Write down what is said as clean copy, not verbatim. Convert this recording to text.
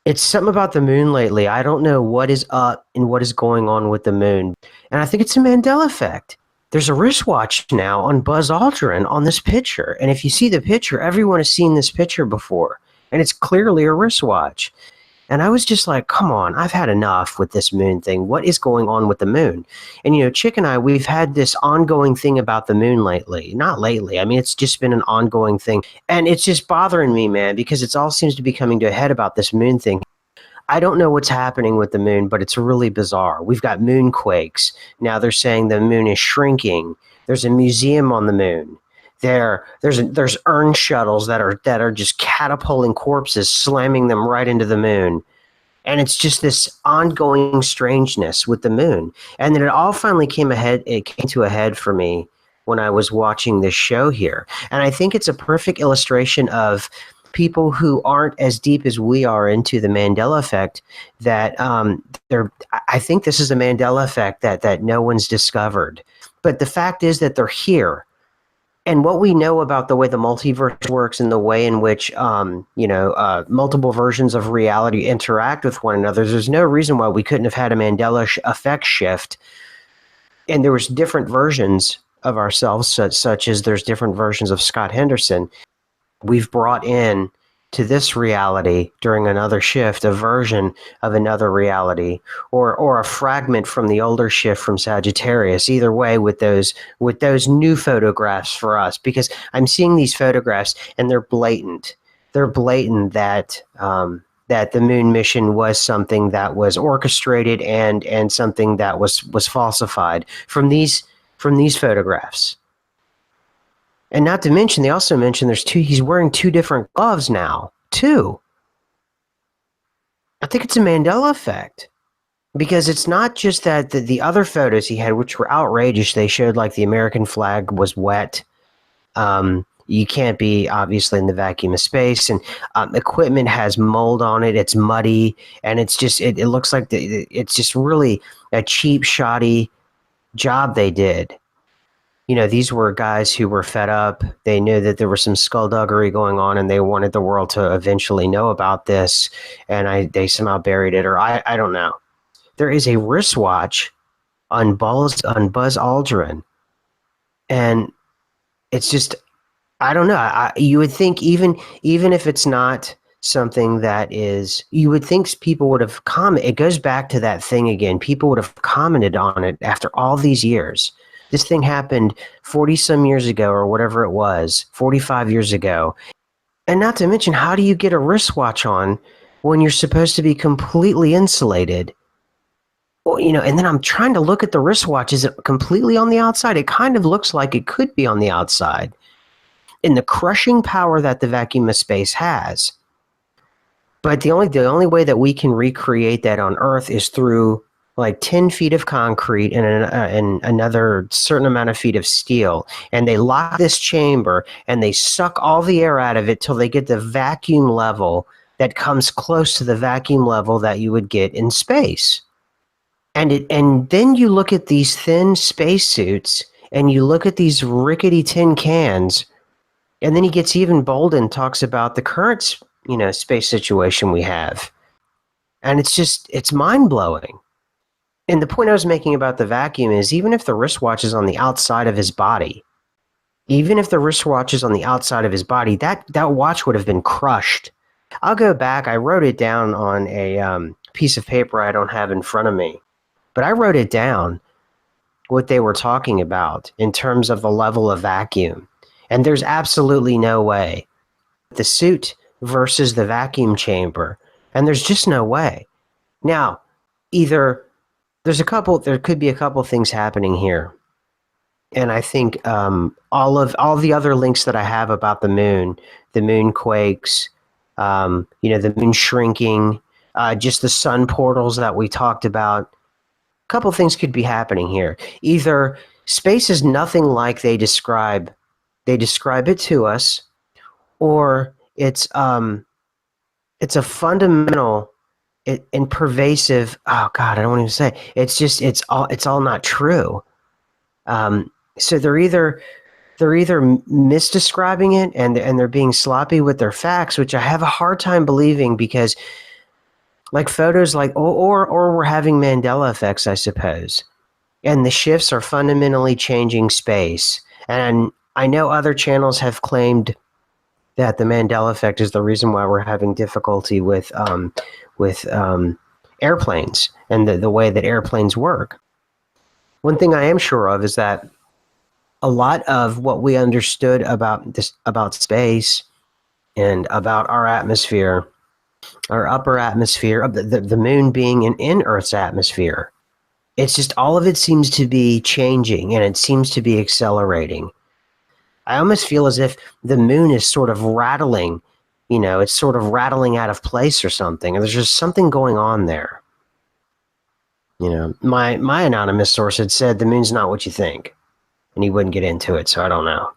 It's something about the moon lately. I don't know what is up and what is going on with the moon. And I think it's a Mandela effect. There's a wristwatch now on Buzz Aldrin on this picture. And if you see the picture, everyone has seen this picture before. And it's clearly a wristwatch. And I was just like, come on, I've had enough with this moon thing. What is going on with the moon? And, Chick and I, we've had this ongoing thing about the moon lately. Not lately. I mean, it's just been an ongoing thing. And it's just bothering me, man, because it all seems to be coming to a head about this moon thing. I don't know what's happening with the moon, but it's really bizarre. We've got moonquakes. Now they're saying the moon is shrinking. There's a museum on the moon. There's urn shuttles that are just catapulting corpses, slamming them right into the moon. And it's just this ongoing strangeness with the moon. And then it all finally came to a head for me when I was watching this show here. And I think it's a perfect illustration of people who aren't as deep as we are into the Mandela effect, that I think this is a Mandela effect that no one's discovered. But the fact is that they're here. And what we know about the way the multiverse works and the way in which, multiple versions of reality interact with one another, there's no reason why we couldn't have had a Mandela effect shift. And there was different versions of ourselves, such as there's different versions of Scott Henderson. We've brought in to this reality during another shift a version of another reality, or a fragment from the older shift from Sagittarius. Either way, with those new photographs for us, because I'm seeing these photographs and they're blatant. They're blatant that that the moon mission was something that was orchestrated and something that was falsified from these photographs. And not to mention, they also mentioned he's wearing two different gloves now, too. I think it's a Mandela effect. Because it's not just that the other photos he had, which were outrageous, they showed like the American flag was wet. You can't be obviously in the vacuum of space, and equipment has mold on it. It's muddy, and it's just it looks like it's just really a cheap, shoddy job they did. These were guys who were fed up. They knew that there was some skullduggery going on, and they wanted the world to eventually know about this. And they somehow buried it, or I don't know. There is a wristwatch on Buzz Aldrin, and it's just, I don't know. You would think even if it's not something that is, you would think people would have commented. It goes back to that thing again. People would have commented on it after all these years. This thing happened 40-some years ago, or whatever it was, 45 years ago. And not to mention, how do you get a wristwatch on when you're supposed to be completely insulated? Well, and then I'm trying to look at the wristwatch. Is it completely on the outside? It kind of looks like it could be on the outside. In the crushing power that the vacuum of space has. But the only way that we can recreate that on Earth is through like 10 feet of concrete and another certain amount of feet of steel. And they lock this chamber and they suck all the air out of it till they get the vacuum level that comes close to the vacuum level that you would get in space. And then you look at these thin spacesuits and you look at these rickety tin cans, and then he gets even bold and talks about the current, space situation we have. And it's mind-blowing. And the point I was making about the vacuum is, even if the wristwatch is on the outside of his body, that watch would have been crushed. I'll go back. I wrote it down on a piece of paper I don't have in front of me. But I wrote it down, what they were talking about in terms of the level of vacuum. And there's absolutely no way. The suit versus the vacuum chamber. And there's just no way. Now, either there could be a couple things happening here. And I think all the other links that I have about the moon quakes, the moon shrinking, just the sun portals that we talked about, a couple things could be happening here. Either space is nothing like they describe it to us, or it's a fundamental and pervasive. Oh God, I don't want to even say. It's just it's all not true. So they're either misdescribing it and they're being sloppy with their facts, which I have a hard time believing, because Like photos, like or we're having Mandela effects, I suppose. And the shifts are fundamentally changing space. And I know other channels have claimed that the Mandela effect is the reason why we're having difficulty with airplanes and the way that airplanes work. One thing I am sure of is that a lot of what we understood about space and about our atmosphere, our upper atmosphere, of the moon being in Earth's atmosphere, it's just all of it seems to be changing and it seems to be accelerating. I almost feel as if the moon is sort of rattling, it's sort of rattling out of place or something. There's just something going on there. My anonymous source had said the moon's not what you think, and he wouldn't get into it, so I don't know.